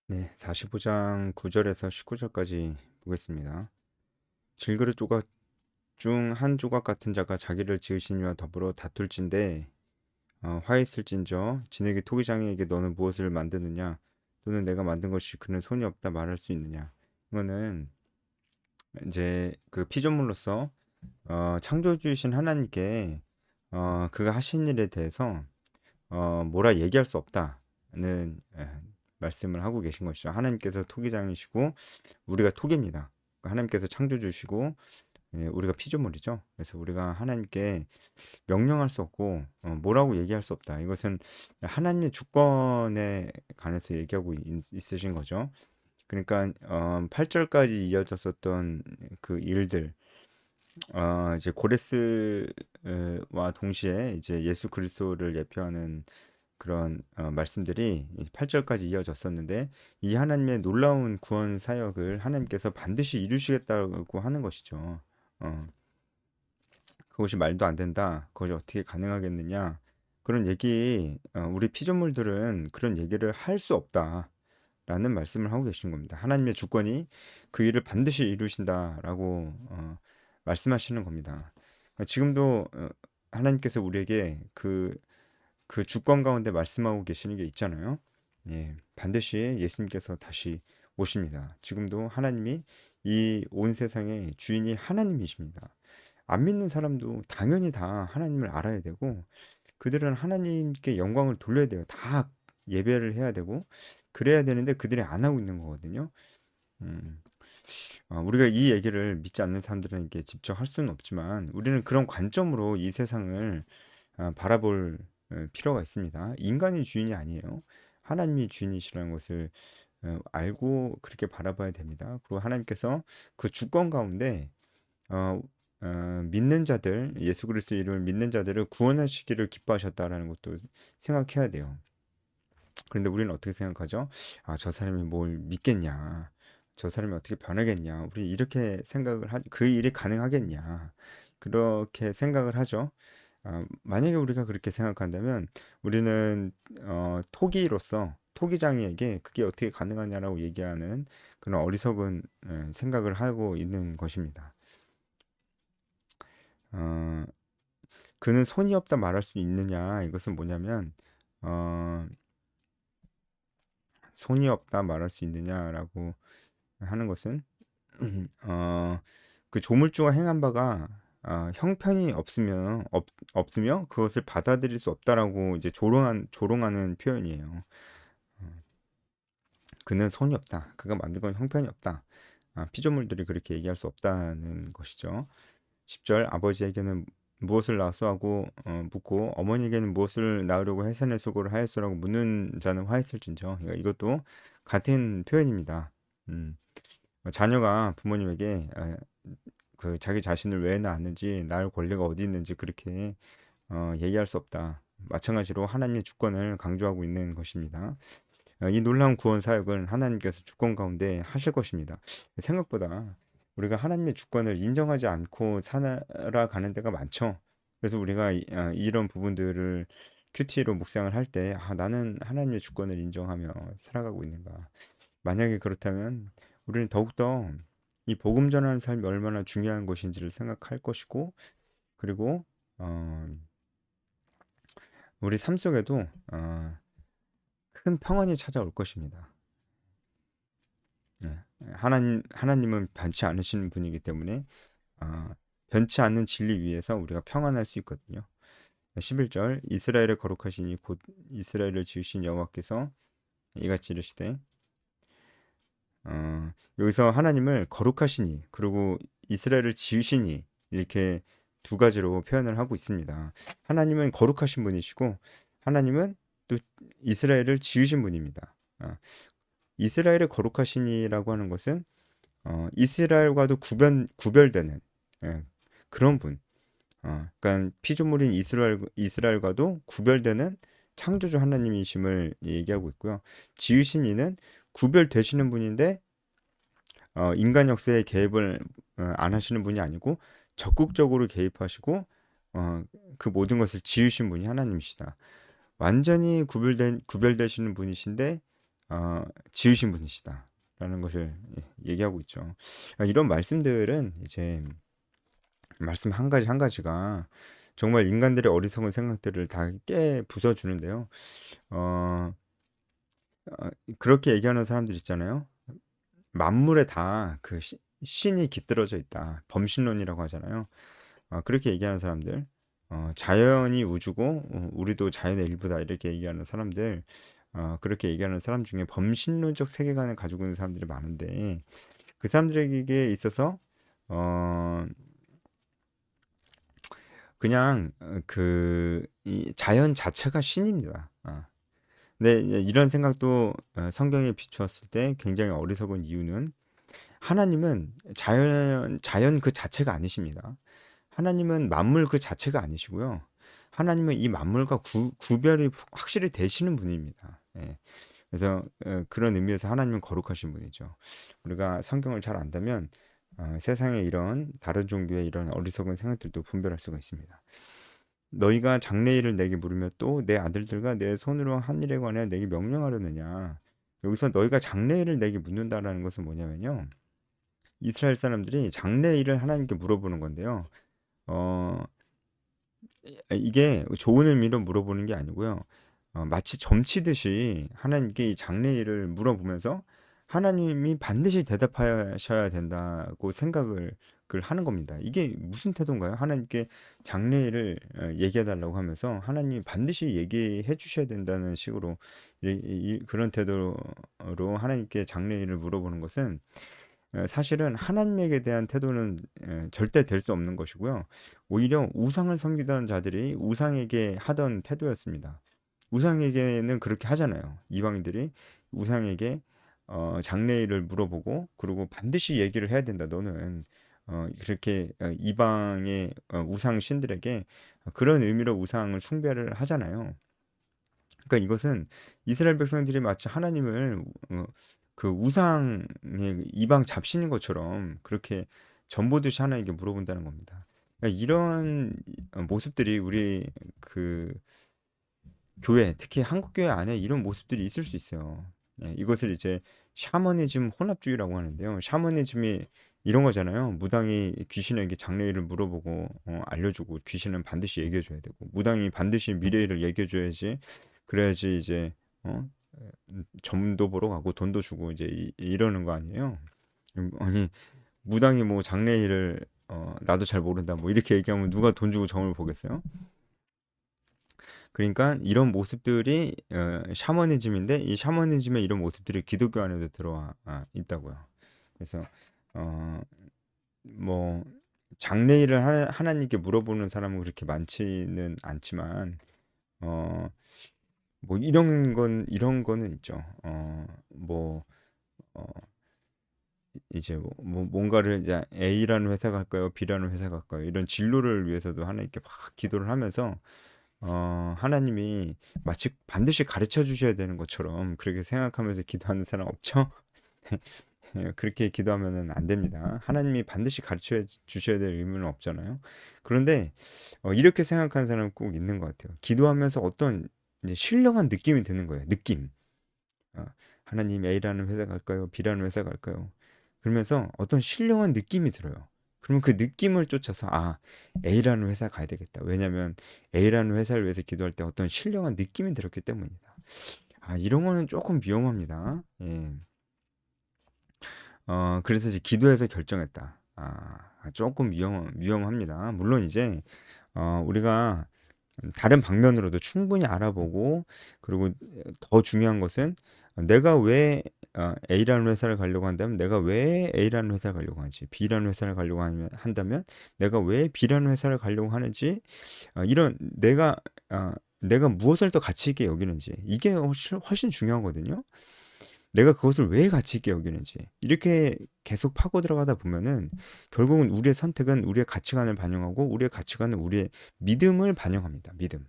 네, 45장 9절에서 19절까지 보겠습니다. 질그릇 조각 중 한 조각 같은 자가 자기를 지으신 이와 더불어 다툴진대 화했을진저 진에게 토기장에게 너는 무엇을 만드느냐 또는 내가 만든 것이 그는 손이 없다 말할 수 있느냐. 이거는 이제 그 피조물로서 창조주이신 하나님께 그가 하신 일에 대해서 뭐라 얘기할 수 없다는 말씀을 하고 계신 것이죠. 하나님께서 토기장이시고 우리가 토기입니다. 하나님께서 창조주시고 우리가 피조물이죠. 그래서 우리가 하나님께 명령할 수 없고 뭐라고 얘기할 수 없다. 이것은 하나님의 주권에 관해서 얘기하고 있으신 거죠. 그러니까 8절까지 이어졌었던 그 일들, 이제 고레스와 동시에 이제 예수 그리스도를 예표하는 그런 말씀들이 8절까지 이어졌었는데 이 하나님의 놀라운 구원 사역을 하나님께서 반드시 이루시겠다고 하는 것이죠. 어, 그것이 말도 안 된다. 그것이 어떻게 가능하겠느냐. 그런 얘기, 우리 피조물들은 그런 얘기를 할 수 없다라는 말씀을 하고 계신 겁니다. 하나님의 주권이 그 일을 반드시 이루신다라고 말씀하시는 겁니다. 지금도 하나님께서 우리에게 그 주권 가운데 말씀하고 계시는 게 있잖아요. 예, 반드시 예수님께서 다시 오십니다. 지금도 하나님이 이 온 세상의 주인이 하나님이십니다. 안 믿는 사람도 당연히 다 하나님을 알아야 되고 그들은 하나님께 영광을 돌려야 돼요. 다 예배를 해야 되고 그래야 되는데 그들이 안 하고 있는 거거든요. 음, 우리가 이 얘기를 믿지 않는 사람들에게 직접 할 수는 없지만 우리는 그런 관점으로 이 세상을 바라볼 필요가 있습니다. 인간이 주인이 아니에요. 하나님이 주인이시라는 것을 알고 그렇게 바라봐야 됩니다. 그리고 하나님께서 그 주권 가운데 어, 믿는 자들, 예수 그리스도 이름을 믿는 자들을 구원하시기를 기뻐하셨다라는 것도 생각해야 돼요. 그런데 우리는 어떻게 생각하죠? 아, 저 사람이 뭘 믿겠냐? 저 사람이 어떻게 변하겠냐? 우리 이렇게 생각을 그 일이 가능하겠냐? 그렇게 생각을 하죠. 만약에 우리가 그렇게 생각한다면 우리는 토기로서 토기장이에게 그게 어떻게 가능하냐라고 얘기하는 그런 어리석은 생각을 하고 있는 것입니다. 어, 그는 손이 없다 말할 수 있느냐? 이것은 뭐냐면 어, 손이 없다 말할 수 있느냐라고 하는 것은 어, 그 조물주가 행한 바가 형편이 없으며 그것을 받아들일 수 없다라고 이제 조롱하는 표현이에요. 그는 손이 없다. 그가 만든 건 형편이 없다. 피조물들이 그렇게 얘기할 수 없다는 것이죠. 10절 아버지에게는 무엇을 낳았소 하고 묻고 어머니에게는 무엇을 낳으려고 해산의 수고를 하였소라고 묻는 자는 화했을진저. 그러니까 이것도 같은 표현입니다. 음, 자녀가 부모님에게 그 자기 자신을 왜 낳았는지 낳을 권리가 어디 있는지 그렇게 얘기할 수 없다. 마찬가지로 하나님의 주권을 강조하고 있는 것입니다. 이 놀라운 구원 사역은 하나님께서 주권 가운데 하실 것입니다. 생각보다 우리가 하나님의 주권을 인정하지 않고 살아가는 데가 많죠. 그래서 우리가 이런 부분들을 큐티로 묵상을 할 때, 나는 하나님의 주권을 인정하며 살아가고 있는가. 만약에 그렇다면 우리는 더욱더 이 복음 전하는 삶이 얼마나 중요한 것인지를 생각할 것이고, 그리고 어, 우리 삶 속에도 큰 평안이 찾아올 것입니다. 예. 하나님은 변치 않으시는 분이기 때문에 아, 변치 않는 진리 위에서 우리가 평안할 수 있거든요. 11절 이스라엘을 거룩하시니 곧 이스라엘을 지으신 여호와께서 이같이 이르시되 여기서 하나님을 거룩하시니 그리고 이스라엘을 지으시니 이렇게 두 가지로 표현을 하고 있습니다. 하나님은 거룩하신 분이시고 하나님은 또 이스라엘을 지으신 분입니다. 이스라엘의 거룩하시니라고 하는 것은 이스라엘과도 구별되는 예, 그런 분. 그러니까 피조물인 이스라엘과도 구별되는 창조주 하나님이심을 얘기하고 있고요. 지으신 이는 구별되시는 분인데 인간 역사에 개입을 안 하시는 분이 아니고 적극적으로 개입하시고 어, 그 모든 것을 지으신 분이 하나님이시다. 완전히 구별되시는 분이신데 지으신 분이시다라는 것을 얘기하고 있죠. 이런 말씀들은 이제 말씀 한 가지 한 가지가 정말 인간들의 어리석은 생각들을 다 깨 부숴주는데요. 어, 그렇게 얘기하는 사람들 있잖아요. 만물에 다 그 신이 깃들어져 있다. 범신론이라고 하잖아요. 그렇게 얘기하는 사람들, 자연이 우주고 우리도 자연의 일부다 이렇게 얘기하는 사람들, 그렇게 얘기하는 사람 중에 범신론적 세계관을 가지고 있는 사람들이 많은데 그 사람들에게 있어서 어, 그냥 이 자연 자체가 신입니다. 근데 이런 생각도 성경에 비추었을 때 굉장히 어리석은 이유는 하나님은 자연 그 자체가 아니십니다. 하나님은 만물 그 자체가 아니시고요. 하나님은 이 만물과 구별이 확실히 되시는 분입니다. 예. 그래서 그런 의미에서 하나님은 거룩하신 분이죠. 우리가 성경을 잘 안다면 세상에 이런 다른 종교의 이런 어리석은 생각들도 분별할 수가 있습니다. 너희가 장래일을 내게 물으며 또 내 아들들과 내 손으로 한 일에 관해 내게 명령하려느냐. 여기서 너희가 장래일을 내게 묻는다라는 것은 뭐냐면요. 이스라엘 사람들이 장래일을 하나님께 물어보는 건데요. 어, 이게 좋은 의미로 물어보는 게 아니고요. 마치 점치듯이 하나님께 이 장래일을 물어보면서 하나님이 반드시 대답하셔야 된다고 생각을 하는 겁니다. 이게 무슨 태도인가요? 하나님께 장래일을 얘기해 달라고 하면서 하나님이 반드시 얘기해 주셔야 된다는 식으로 그런 태도로 하나님께 장래일을 물어보는 것은 사실은 하나님에게 대한 태도는 절대 될 수 없는 것이고요. 오히려 우상을 섬기던 자들이 우상에게 하던 태도였습니다. 우상에게는 그렇게 하잖아요. 이방인들이 우상에게 장래일을 물어보고 그리고 반드시 얘기를 해야 된다. 너는 그렇게 이방의 우상 신들에게 그런 의미로 우상을 숭배를 하잖아요. 그러니까 이것은 이스라엘 백성들이 마치 하나님을 그 우상의 이방 잡신인 것처럼 그렇게 전보듯이 하나님께 물어본다는 겁니다. 그러니까 이런 모습들이 우리 그 교회, 특히 한국 교회 안에 이런 모습들이 있을 수 있어요. 이것을 이제 샤머니즘 혼합주의라고 하는데요. 샤머니즘이 이런 거잖아요. 무당이 귀신에게 장래일을 물어보고 알려주고 귀신은 반드시 얘기해줘야 되고 무당이 반드시 미래일을 얘기해줘야지 그래야지 이제 어? 점도 보러 가고 돈도 주고 이제 이러는 거 아니에요. 아니 무당이 뭐 장래일을 나도 잘 모른다 뭐 이렇게 얘기하면 누가 돈 주고 점을 보겠어요? 그러니까 이런 모습들이 샤머니즘인데 이 샤머니즘의 이런 모습들이 기독교 안에도 들어와 있다고요. 그래서 어, 뭐 장래일을 하나님께 물어보는 사람은 그렇게 많지는 않지만 어, 뭐 이런 거는 있죠. 뭐 어, 이제 뭔가를 이제 A라는 회사 갈까요? B라는 회사 갈까요? 이런 진로를 위해서도 하나님께 막 기도를 하면서 하나님이 마치 반드시 가르쳐 주셔야 되는 것처럼 그렇게 생각하면서 기도하는 사람 없죠? 예, 그렇게 기도하면은 안 됩니다. 하나님이 반드시 가르쳐 주셔야 될 의무는 없잖아요. 그런데 이렇게 생각하는 사람 꼭 있는 것 같아요. 기도하면서 어떤 이제 신령한 느낌이 드는 거예요. 느낌. 어, 하나님 A라는 회사 갈까요? B라는 회사 갈까요? 그러면서 어떤 신령한 느낌이 들어요. 그러면 그 느낌을 쫓아서 A라는 회사 가야 되겠다. 왜냐면 A라는 회사를 위해서 기도할 때 어떤 신령한 느낌이 들었기 때문이다. 이런 거는 조금 위험합니다. 예. 그래서 이제 기도해서 결정했다. 조금 위험합니다. 물론 이제 우리가 다른 방면으로도 충분히 알아보고 그리고 더 중요한 것은 내가 왜 A라는 회사를 가려고 한다면 내가 왜 A라는 회사를 가려고 하는지 B라는 회사를 가려고 한다면 내가 왜 B라는 회사를 가려고 하는지 이런 내가 무엇을 더 가치 있게 여기는지 이게 훨씬 중요하거든요. 내가 그것을 왜 가치 있게 여기는지 이렇게 계속 파고 들어가다 보면은 결국은 우리의 선택은 우리의 가치관을 반영하고 우리의 가치관은 우리의 믿음을 반영합니다. 믿음.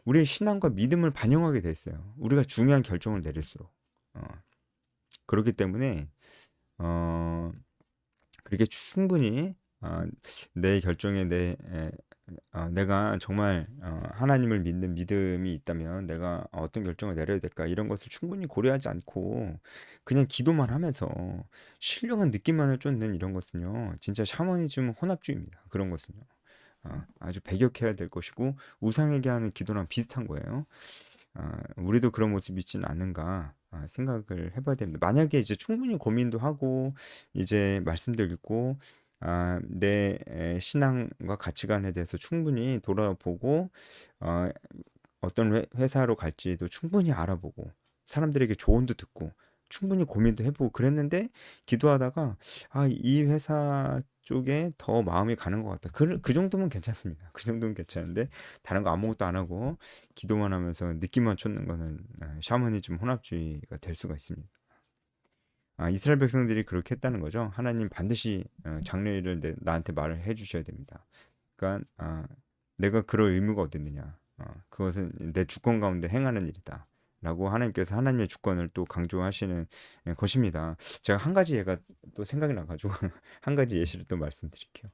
우리의 신앙과 믿음을 반영하게 돼 있어요. 우리가 중요한 결정을 내릴수록. 어, 그렇기 때문에 어, 그렇게 충분히 내 결정에 내가 정말 하나님을 믿는 믿음이 있다면 내가 어떤 결정을 내려야 될까 이런 것을 충분히 고려하지 않고 그냥 기도만 하면서 신령한 느낌만을 쫓는 이런 것은요 진짜 샤머니즘 혼합주의입니다. 그런 것은요 아주 배격해야 될 것이고 우상에게 하는 기도랑 비슷한 거예요. 우리도 그런 모습이 있지는 않은가 생각을 해봐야 됩니다. 만약에 이제 충분히 고민도 하고 이제 말씀도 읽고 내 신앙과 가치관에 대해서 충분히 돌아보고 어, 어떤 회사로 갈지도 충분히 알아보고 사람들에게 조언도 듣고 충분히 고민도 해보고 그랬는데 기도하다가 이 회사 쪽에 더 마음이 가는 것 같다. 그 정도면 괜찮습니다. 그 정도면 괜찮은데 다른 거 아무것도 안 하고 기도만 하면서 느낌만 쫓는 거는 샤머니즘 혼합주의가 될 수가 있습니다. 이스라엘 백성들이 그렇게 했다는 거죠. 하나님 반드시 장래일을 나한테 말을 해주셔야 됩니다. 그러니까 내가 그럴 의무가 어디 있느냐. 그것은 내 주권 가운데 행하는 일이다. 라고 하나님께서 하나님의 주권을 또 강조하시는 것입니다. 제가 한 가지 예가 또 생각이 나가지고 한 가지 예시를 또 말씀드릴게요.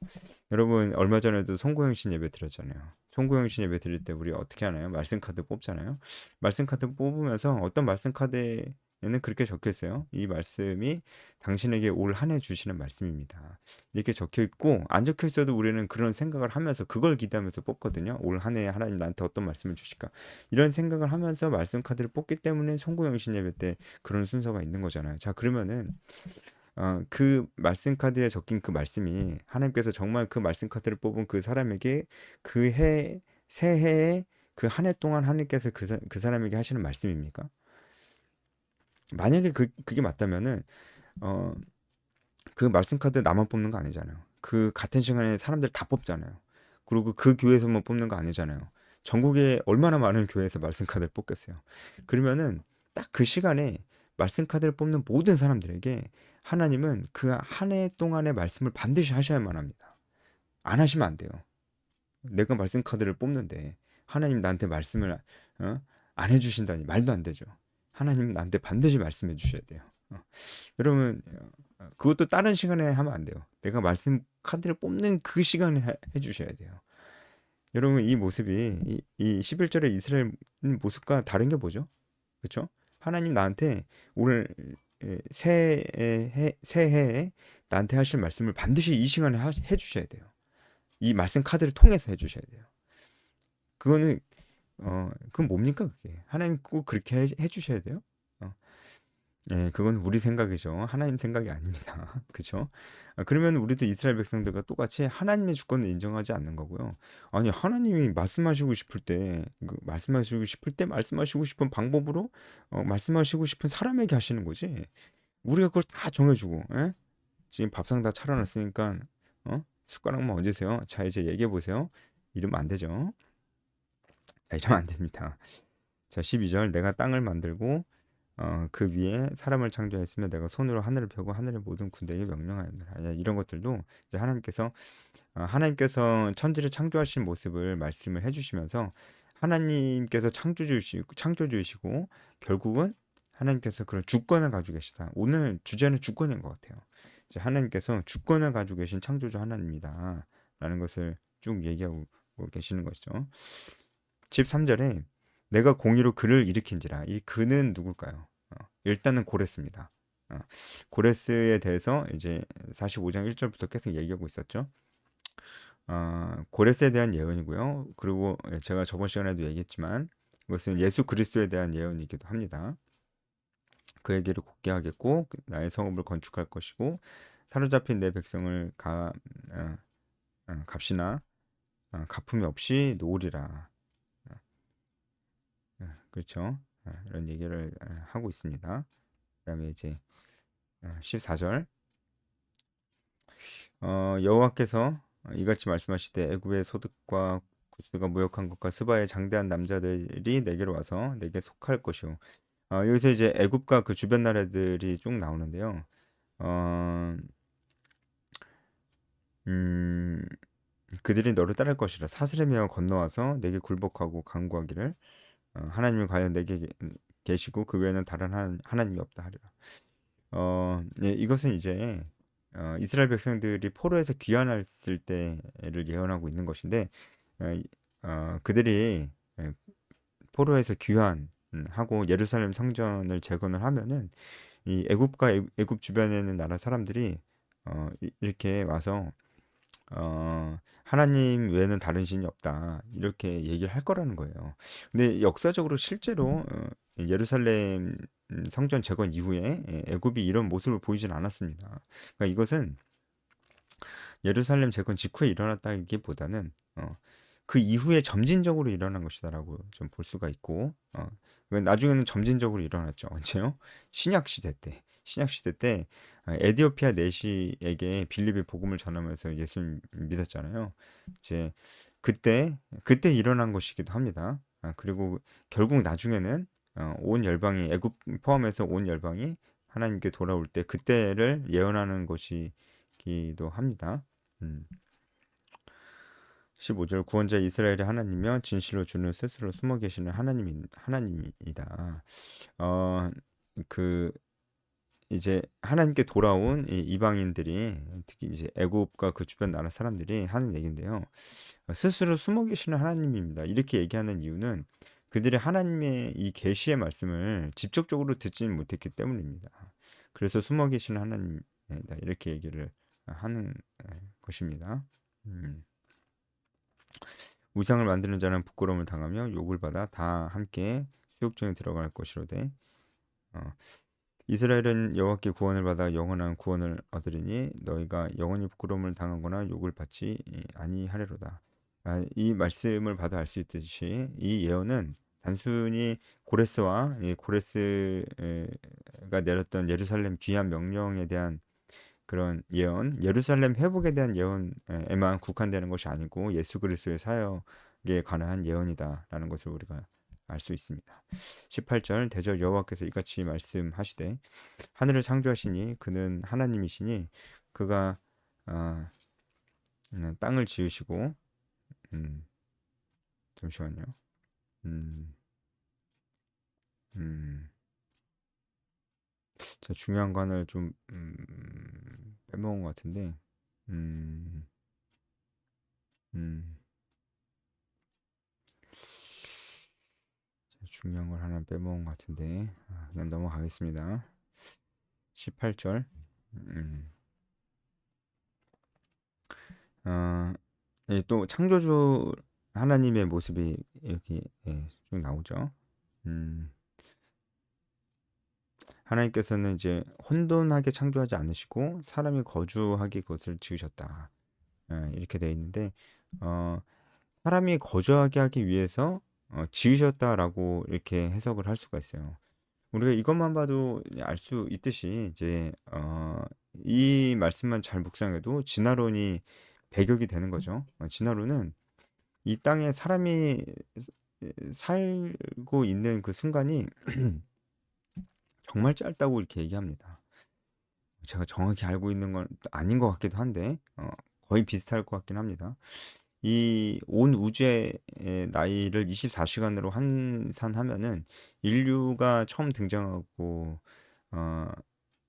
여러분 얼마 전에도 송구영신 예배 드렸잖아요. 송구영신 예배 드릴 때 우리 어떻게 하나요? 말씀 카드 뽑잖아요. 말씀 카드 뽑으면서 어떤 말씀 카드에는 그렇게 적혀 있어요. 이 말씀이 당신에게 올 한 해 주시는 말씀입니다. 이렇게 적혀 있고 안 적혀 있어도 우리는 그런 생각을 하면서 그걸 기대하면서 뽑거든요. 올 한 해 하나님 나한테 어떤 말씀을 주실까? 이런 생각을 하면서 말씀 카드를 뽑기 때문에 송구영신 예배 때 그런 순서가 있는 거잖아요. 자, 그러면은 그 말씀 카드에 적힌 그 말씀이 하나님께서 정말 그 말씀 카드를 뽑은 그 사람에게 그 해, 새해에 그 한 해 동안 하나님께서 그 사람에게 하시는 말씀입니까? 만약에 그게 맞다면은, 어, 그 말씀 카드 나만 뽑는 거 아니잖아요. 그 같은 시간에 사람들 다 뽑잖아요. 그리고 그 교회에서만 뽑는 거 아니잖아요. 전국에 얼마나 많은 교회에서 말씀 카드를 뽑겠어요. 그러면은 딱 그 시간에 말씀 카드를 뽑는 모든 사람들에게 하나님은 그 한 해 동안의 말씀을 반드시 하셔야만 합니다. 안 하시면 안 돼요. 내가 말씀 카드를 뽑는데 하나님 나한테 말씀을 어? 안 해주신다니 말도 안 되죠. 하나님 나한테 반드시 말씀해 주셔야 돼요. 여러분 그것도 다른 시간에 하면 안 돼요. 내가 말씀 카드를 뽑는 그 시간에 해주셔야 돼요. 여러분 이 모습이 이 11절의 이스라엘 모습과 다른 게 뭐죠? 그렇죠? 하나님 나한테 오늘 새해에 나한테 하실 말씀을 반드시 이 시간에 해주셔야 돼요. 이 말씀 카드를 통해서 해주셔야 돼요. 그거는 그건 뭡니까 그게? 하나님 꼭 그렇게 해주셔야 돼요? 어, 예, 그건 우리 생각이죠. 하나님 생각이 아닙니다. 그죠? 그러면 우리도 이스라엘 백성들과 똑같이 하나님의 주권을 인정하지 않는 거고요. 아니, 하나님이 말씀하시고 싶을 때, 말씀하시고 싶은 방법으로, 말씀하시고 싶은 사람에게 하시는 거지. 우리가 그걸 다 정해주고, 예? 지금 밥상 다 차려놨으니까, 숟가락만 얹으세요. 자, 이제 얘기해 보세요. 이러면 안 되죠. 자, 이러면 안 됩니다. 자, 12절, 내가 땅을 만들고, 그 위에 사람을 창조했으며 내가 손으로 하늘을 펴고 하늘의 모든 군대에게 명령하였노라. 이런 것들도 이제 하나님께서 천지를 창조하신 모습을 말씀을 해주시면서 하나님께서 창조주이시고 결국은 하나님께서 그런 주권을 가지고 계시다. 오늘 주제는 주권인 것 같아요. 이제 하나님께서 주권을 가지고 계신 창조주 하나님이다. 라는 것을 쭉 얘기하고 계시는 것이죠. 13절에 내가 공의로 그를 일으킨지라. 이 그는 누굴까요? 일단은 고레스입니다. 고레스에 대해서 이제 45장 1절부터 계속 얘기하고 있었죠. 고레스에 대한 예언이고요. 그리고 제가 저번 시간에도 얘기했지만 이것은 예수 그리스도에 대한 예언이기도 합니다. 그에게를 굳게 하겠고 나의 성읍을 건축할 것이고 사로잡힌 내 백성을 값이나 갚음이 없이 놓으리라. 그렇죠. 이런 얘기를 하고 있습니다. 그다음에 이제 14절 여호와께서 이같이 말씀하시되 애굽의 소득과 구스가 무역한 것과 스바의 장대한 남자들이 내게로 와서 내게 속할 것이요. 여기서 이제 애굽과 그 주변 나라들이 쭉 나오는데요. 어, 음, 그들이 너를 따를 것이라 사스레미아 건너와서 내게 굴복하고 간구하기를 하나님이 과연 내게 계시고 그 외에는 다른 하나님이 없다 하리라. 예, 이것은 이제 이스라엘 백성들이 포로에서 귀환했을 때를 예언하고 있는 것인데 그들이 포로에서 귀환하고 예루살렘 성전을 재건을 하면은 이 애굽과 애굽 주변에 있는 나라 사람들이 이렇게 와서 하나님 외에는 다른 신이 없다 이렇게 얘기를 할 거라는 거예요. 근데 역사적으로 실제로 예루살렘 성전 재건 이후에 애굽이 이런 모습을 보이진 않았습니다. 그러니까 이것은 예루살렘 재건 직후에 일어났다기보다는 그 이후에 점진적으로 일어난 것이다라고 좀 볼 수가 있고, 나중에는 점진적으로 일어났죠. 언제요? 신약 시대 때. 신약 시대 때 에디오피아 내시에게 빌립이 복음을 전하면서 예수 믿었잖아요. 이제 그때 일어난 것이기도 합니다. 그리고 결국 나중에는 온 열방이 애굽 포함해서 온 열방이 하나님께 돌아올 때 그때를 예언하는 것이기도 합니다. 음. 15절 구원자 이스라엘의 하나님이며 진실로 주는 스스로 숨어 계시는 하나님이다. 어, 그 이제 하나님께 돌아온 이 이방인들이 특히 이제 애굽과 그 주변 나라 사람들이 하는 얘기인데요. 스스로 숨어 계시는 하나님입니다. 이렇게 얘기하는 이유는 그들이 하나님의 이 계시의 말씀을 직접적으로 듣지는 못했기 때문입니다. 그래서 숨어 계시는 하나님이다. 이렇게 얘기를 하는 것입니다. 음. 우상을 만드는 자는 부끄러움을 당하며 욕을 받아 다 함께 수욕중에 들어갈 것이로되 어, 이스라엘은 여호와께 구원을 받아 영원한 구원을 얻으리니 너희가 영원히 부끄러움을 당하거나 욕을 받지 아니하리로다. 이 말씀을 봐도 알 수 있듯이 이 예언은 단순히 고레스와 고레스가 내렸던 예루살렘 귀환 명령에 대한 그런 예언, 예루살렘 회복에 대한 예언에만 국한되는 것이 아니고 예수 그리스도의 사역에 관한 예언이다라는 것을 우리가 알 수 있습니다. 18절 대저 여호와께서 이같이 말씀하시되 하늘을 창조하시니 그는 하나님이시니 그가 아, 땅을 지으시고 음, 잠시만요. 음, 음, 제가 중요한 거 하나를 좀 빼먹은 것 같은데 음, 음, 중요한 걸 하나 빼먹은 것 같은데 그냥 넘어가겠습니다. 18절 어, 또 창조주 하나님의 모습이 여기 쭉 나오죠. 음, 하나님께서는 이제 혼돈하게 창조하지 않으시고 사람이 거주하기 그것을 지으셨다. 이렇게 되어 있는데 어, 사람이 거주하게 하기 위해서 지으셨다라고 이렇게 해석을 할 수가 있어요. 우리가 이것만 봐도 알 수 있듯이 이제 이 말씀만 잘 묵상해도 진화론이 배격이 되는 거죠. 진화론은 이 땅에 사람이 살고 있는 그 순간이 정말 짧다고 이렇게 얘기합니다. 제가 정확히 알고 있는 건 아닌 것 같기도 한데 거의 비슷할 것 같긴 합니다. 이 온 우주의 나이를 24시간으로 환산하면은 인류가 처음 등장하고 어,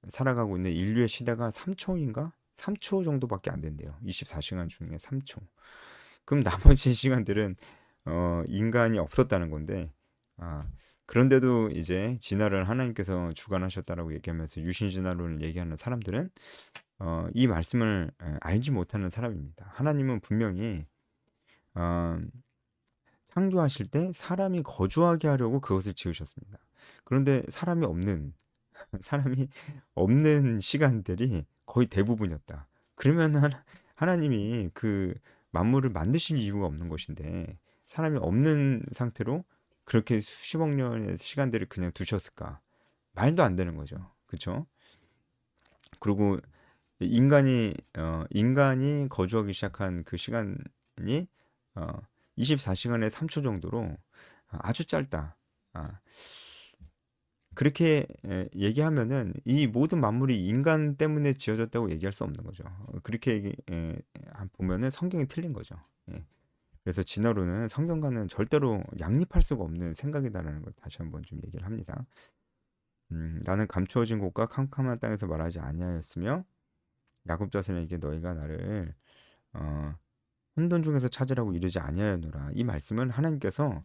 살아가고 있는 인류의 시대가 3초인가? 3초 정도밖에 안 된대요. 24시간 중에 3초. 그럼 나머지 시간들은 인간이 없었다는 건데 아, 그런데도 이제 진화를 하나님께서 주관하셨다라고 얘기하면서 유신 진화론을 얘기하는 사람들은 이 말씀을 알지 못하는 사람입니다. 하나님은 분명히 어, 창조하실 때 사람이 거주하게 하려고 그것을 지으셨습니다. 그런데 사람이 없는 시간들이 거의 대부분이었다. 그러면 하나님이 그 만물을 만드실 이유가 없는 것인데 사람이 없는 상태로 그렇게 수십억 년의 시간들을 그냥 두셨을까? 말도 안 되는 거죠. 그렇죠? 그리고 인간이 거주하기 시작한 그 시간이 어, 24시간에 3초 정도로 아주 짧다. 아, 그렇게 얘기하면은 이 모든 만물이 인간 때문에 지어졌다고 얘기할 수 없는 거죠. 그렇게 보면은 성경이 틀린 거죠. 예. 그래서 진화론은 성경과는 절대로 양립할 수가 없는 생각이다라는 걸 다시 한번 좀 얘기를 합니다. 나는 감추어진 곳과 캄캄한 땅에서 말하지 아니하였으며 야곱 자손에게 너희가 나를 어, 혼돈 중에서 찾으라고 이르지 아니하였노라. 이 말씀은 하나님께서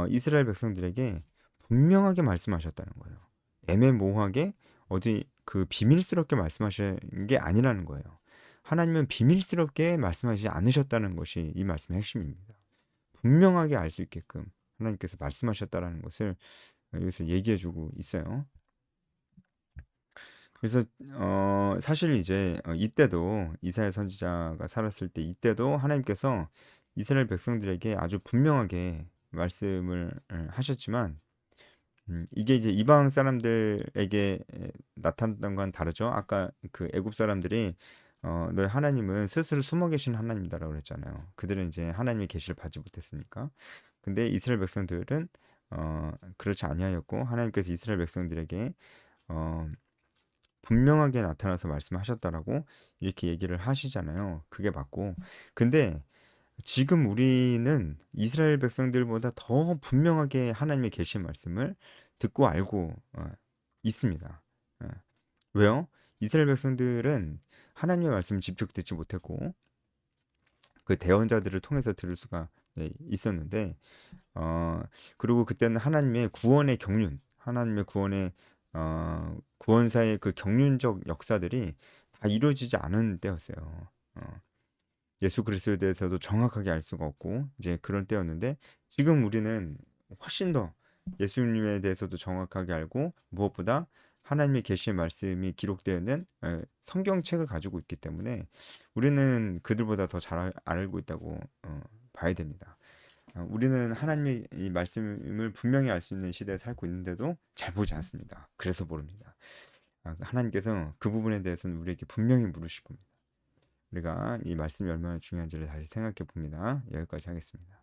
이스라엘 백성들에게 분명하게 말씀하셨다는 거예요. 애매모호하게 어디 그 비밀스럽게 말씀하신 게 아니라는 거예요. 하나님은 비밀스럽게 말씀하시지 않으셨다는 것이 이 말씀의 핵심입니다. 분명하게 알 수 있게끔 하나님께서 말씀하셨다라는 것을 여기서 얘기해 주고 있어요. 그래서 사실 이제 이때도 이사야 선지자가 살았을 때 이때도 하나님께서 이스라엘 백성들에게 아주 분명하게 말씀을 하셨지만 이게 이제 이방 사람들에게 나타났던 건 다르죠. 아까 그 애굽 사람들이 너희 하나님은 스스로 숨어 계신 하나님이다라고 그랬잖아요. 그들은 이제 하나님의 계시를 받지 못했으니까. 근데 이스라엘 백성들은 그렇지 아니하였고 하나님께서 이스라엘 백성들에게 어, 분명하게 나타나서 말씀하셨다라고 이렇게 얘기를 하시잖아요. 그게 맞고. 근데 지금 우리는 이스라엘 백성들보다 더 분명하게 하나님의 계시의 말씀을 듣고 알고 있습니다. 어. 왜요? 이스라엘 백성들은 하나님의 말씀을 직접 듣지 못했고 그 대언자들을 통해서 들을 수가 있었는데 어, 그리고 그때는 하나님의 구원의 경륜, 하나님의 구원의 구원사의 그 경륜적 역사들이 다 이루어지지 않은 때였어요. 어, 예수 그리스도에 대해서도 정확하게 알 수가 없고 이제 그런 때였는데 지금 우리는 훨씬 더 예수님에 대해서도 정확하게 알고 무엇보다 하나님의 계시의 말씀이 기록되어 있는 성경책을 가지고 있기 때문에 우리는 그들보다 더 잘 알고 있다고 봐야 됩니다. 우리는 하나님의 이 말씀을 분명히 알 수 있는 시대에 살고 있는데도 잘 보지 않습니다. 그래서 모릅니다. 하나님께서 그 부분에 대해서는 우리에게 분명히 물으실 겁니다. 우리가 이 말씀이 얼마나 중요한지를 다시 생각해 봅니다. 여기까지 하겠습니다.